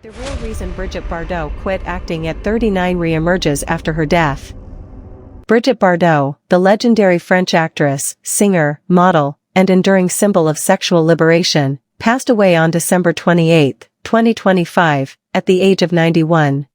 The real reason Brigitte Bardot quit acting at 39 reemerges after her death. Brigitte Bardot, the legendary French actress, singer, model, and enduring symbol of sexual liberation, passed away on December 28, 2025, at the age of 91.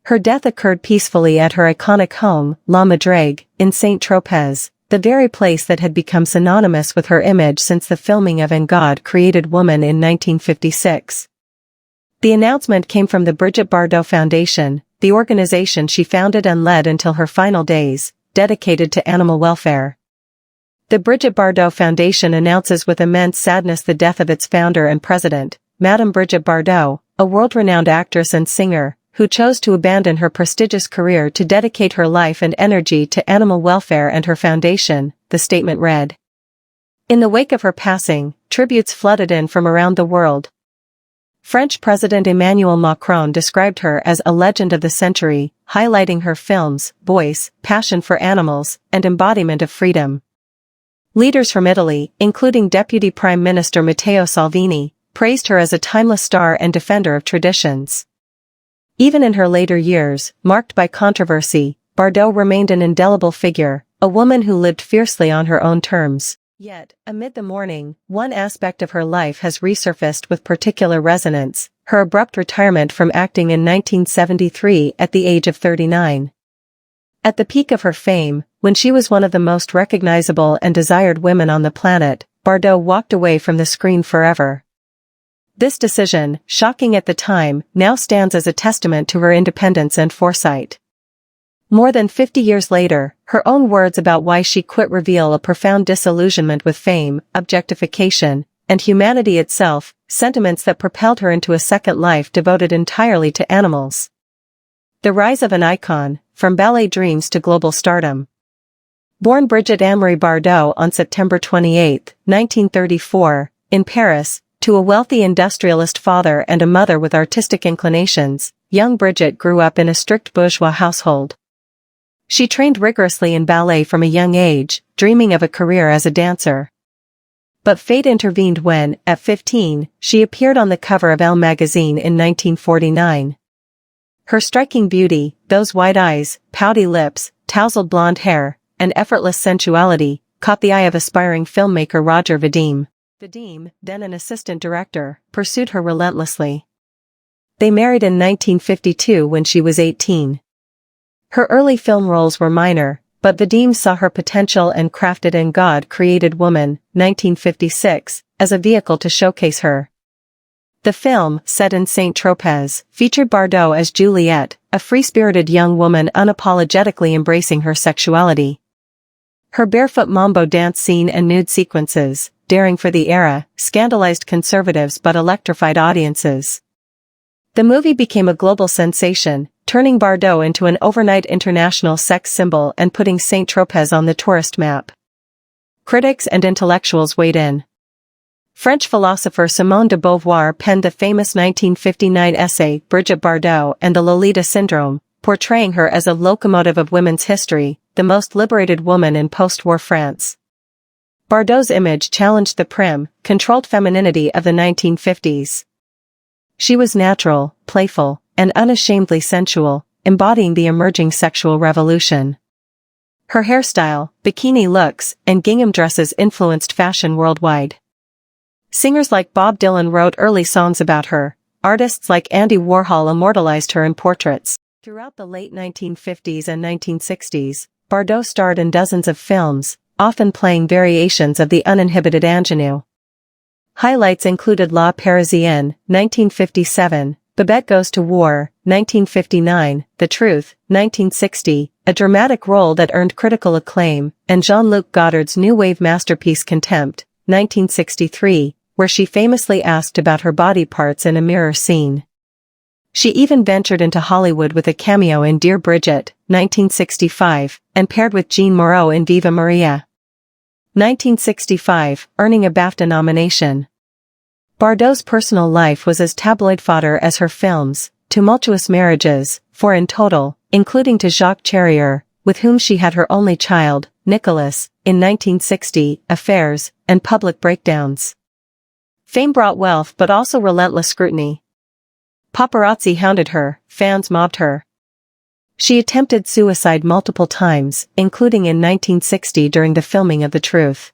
Her death occurred peacefully at her iconic home, La Madrigue, in Saint-Tropez, the very place that had become synonymous with her image since the filming of En God Created Woman in 1956. The announcement came from the Brigitte Bardot Foundation, the organization she founded and led until her final days, dedicated to animal welfare. The Brigitte Bardot Foundation announces with immense sadness the death of its founder and president, Madame Brigitte Bardot, a world-renowned actress and singer, who chose to abandon her prestigious career to dedicate her life and energy to animal welfare and her foundation, the statement read. In the wake of her passing, tributes flooded in from around the world. French President Emmanuel Macron described her as a legend of the century, highlighting her films, voice, passion for animals, and embodiment of freedom. Leaders from Italy, including Deputy Prime Minister Matteo Salvini, praised her as a timeless star and defender of traditions. Even in her later years, marked by controversy, Bardot remained an indelible figure, a woman who lived fiercely on her own terms. Yet, amid the mourning, one aspect of her life has resurfaced with particular resonance, her abrupt retirement from acting in 1973 at the age of 39. At the peak of her fame, when she was one of the most recognizable and desired women on the planet, Bardot walked away from the screen forever. This decision, shocking at the time, now stands as a testament to her independence and foresight. More than 50 years later, her own words about why she quit reveal a profound disillusionment with fame, objectification, and humanity itself, sentiments that propelled her into a second life devoted entirely to animals. The rise of an icon, from ballet dreams to global stardom. Born Brigitte Anne-Marie Bardot on September 28, 1934, in Paris, to a wealthy industrialist father and a mother with artistic inclinations, young Brigitte grew up in a strict bourgeois household. She trained rigorously in ballet from a young age, dreaming of a career as a dancer. But fate intervened when, at 15, she appeared on the cover of Elle magazine in 1949. Her striking beauty, those wide eyes, pouty lips, tousled blonde hair, and effortless sensuality, caught the eye of aspiring filmmaker Roger Vadim. Vadim, then an assistant director, pursued her relentlessly. They married in 1952 when she was 18. Her early film roles were minor, but Vadim saw her potential and crafted En God Created Woman, 1956, as a vehicle to showcase her. The film, set in Saint-Tropez, featured Bardot as Juliette, a free-spirited young woman unapologetically embracing her sexuality. Her barefoot mambo dance scene and nude sequences, daring for the era, scandalized conservatives but electrified audiences. The movie became a global sensation, turning Bardot into an overnight international sex symbol and putting Saint-Tropez on the tourist map. Critics and intellectuals weighed in. French philosopher Simone de Beauvoir penned the famous 1959 essay Brigitte Bardot and the Lolita Syndrome, portraying her as a locomotive of women's history, the most liberated woman in post-war France. Bardot's image challenged the prim, controlled femininity of the 1950s. She was natural, playful, and unashamedly sensual, embodying the emerging sexual revolution. Her hairstyle, bikini looks, and gingham dresses influenced fashion worldwide. Singers like Bob Dylan wrote early songs about her. Artists like Andy Warhol immortalized her in portraits. Throughout the late 1950s and 1960s, Bardot starred in dozens of films, often playing variations of the uninhibited ingenue. Highlights included La Parisienne, 1957, Babette Goes to War, 1959, The Truth, 1960, a dramatic role that earned critical acclaim, and Jean-Luc Godard's new wave masterpiece Contempt, 1963, where she famously asked about her body parts in a mirror scene. She even ventured into Hollywood with a cameo in Dear Brigitte, 1965, and paired with Jean Moreau in Viva Maria, 1965, earning a BAFTA nomination. Bardot's personal life was as tabloid fodder as her films, tumultuous marriages, 4 in total, including to Jacques Charrier, with whom she had her only child, Nicolas, in 1960, affairs, and public breakdowns. Fame brought wealth but also relentless scrutiny. Paparazzi hounded her, fans mobbed her. She attempted suicide multiple times, including in 1960 during the filming of The Truth.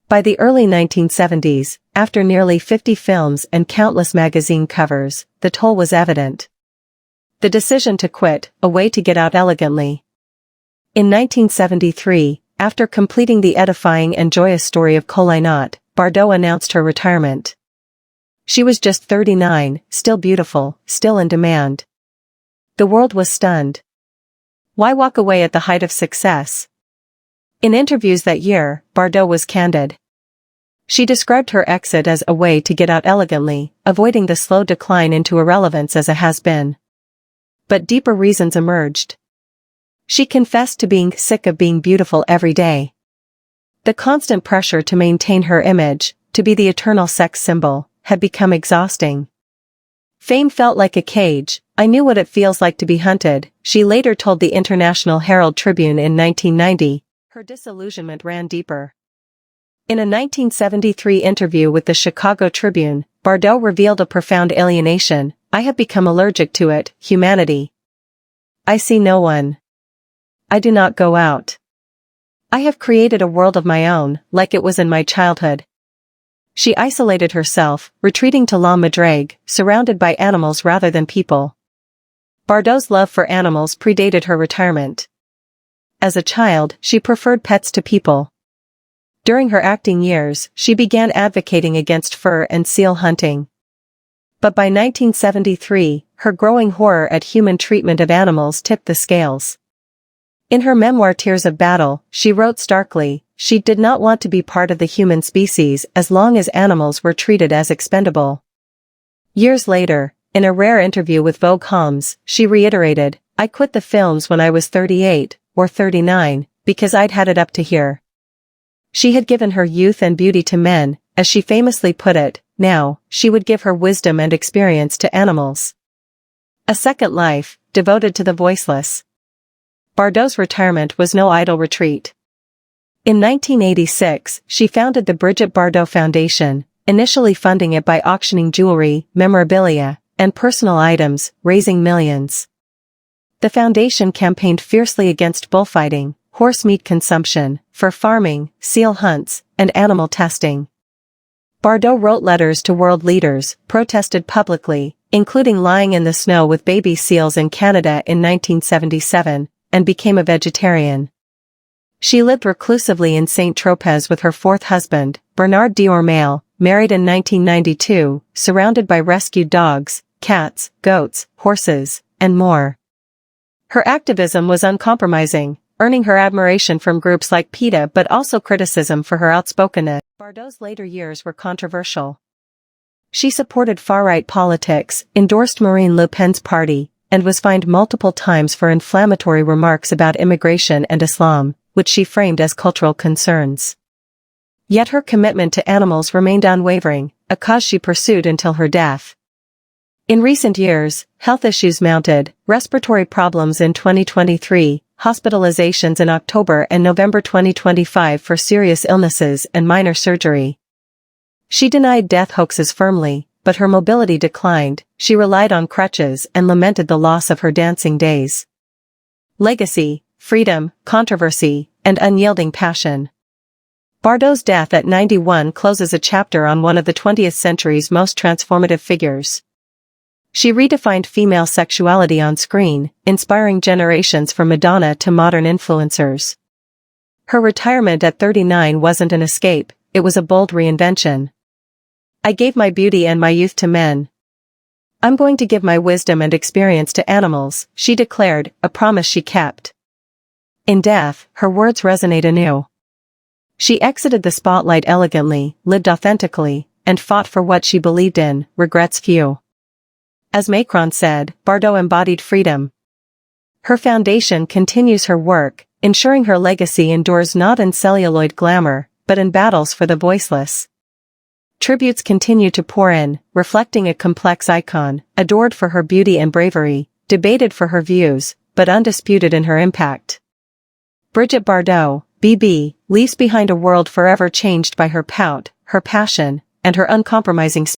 By the early 1970s, after nearly 50 films and countless magazine covers, the toll was evident. The decision to quit, a way to get out elegantly. In 1973, after completing the edifying and joyous story of Koh-i-Noor, Bardot announced her retirement. She was just 39, still beautiful, still in demand. The world was stunned. Why walk away at the height of success? In interviews that year, Bardot was candid. She described her exit as a way to get out elegantly, avoiding the slow decline into irrelevance as a has-been. But deeper reasons emerged. She confessed to being sick of being beautiful every day. The constant pressure to maintain her image, to be the eternal sex symbol, had become exhausting. Fame felt like a cage. I knew what it feels like to be hunted, she later told the International Herald Tribune in 1990. Her disillusionment ran deeper. In a 1973 interview with the Chicago Tribune, Bardot revealed a profound alienation. I have become allergic to it, humanity. I see no one. I do not go out. I have created a world of my own, like it was in my childhood. She isolated herself, retreating to La Madrigue, surrounded by animals rather than people. Bardot's love for animals predated her retirement. As a child, she preferred pets to people. During her acting years, she began advocating against fur and seal hunting. But by 1973, her growing horror at human treatment of animals tipped the scales. In her memoir Tears of Battle, she wrote starkly, she did not want to be part of the human species as long as animals were treated as expendable. Years later, in a rare interview with Vogue Homs, she reiterated, I quit the films when I was 38, or 39, because I'd had it up to here. She had given her youth and beauty to men, as she famously put it, now, she would give her wisdom and experience to animals. A second life, devoted to the voiceless. Bardot's retirement was no idle retreat. In 1986, she founded the Brigitte Bardot Foundation, initially funding it by auctioning jewelry, memorabilia, and personal items, raising millions. The foundation campaigned fiercely against bullfighting, horse meat consumption, fur farming, seal hunts, and animal testing. Bardot wrote letters to world leaders, protested publicly, including lying in the snow with baby seals in Canada in 1977, and became a vegetarian. She lived reclusively in Saint-Tropez with her fourth husband, Bernard Diormale, married in 1992, surrounded by rescued dogs, cats, goats, horses, and more. Her activism was uncompromising, earning her admiration from groups like PETA but also criticism for her outspokenness. Bardot's later years were controversial. She supported far-right politics, endorsed Marine Le Pen's party, and was fined multiple times for inflammatory remarks about immigration and Islam, which she framed as cultural concerns. Yet her commitment to animals remained unwavering, a cause she pursued until her death. In recent years, health issues mounted, respiratory problems in 2023, hospitalizations in October and November 2025 for serious illnesses and minor surgery. She denied death hoaxes firmly, but her mobility declined, she relied on crutches and lamented the loss of her dancing days. Legacy, freedom, controversy, and unyielding passion. Bardot's death at 91 closes a chapter on one of the 20th century's most transformative figures. She redefined female sexuality on screen, inspiring generations from Madonna to modern influencers. Her retirement at 39 wasn't an escape, it was a bold reinvention. I gave my beauty and my youth to men. I'm going to give my wisdom and experience to animals, she declared, a promise she kept. In death, her words resonate anew. She exited the spotlight elegantly, lived authentically, and fought for what she believed in, regrets few. As Macron said, Bardot embodied freedom. Her foundation continues her work, ensuring her legacy endures not in celluloid glamour, but in battles for the voiceless. Tributes continue to pour in, reflecting a complex icon, adored for her beauty and bravery, debated for her views, but undisputed in her impact. Brigitte Bardot, BB, leaves behind a world forever changed by her pout, her passion, and her uncompromising spirit.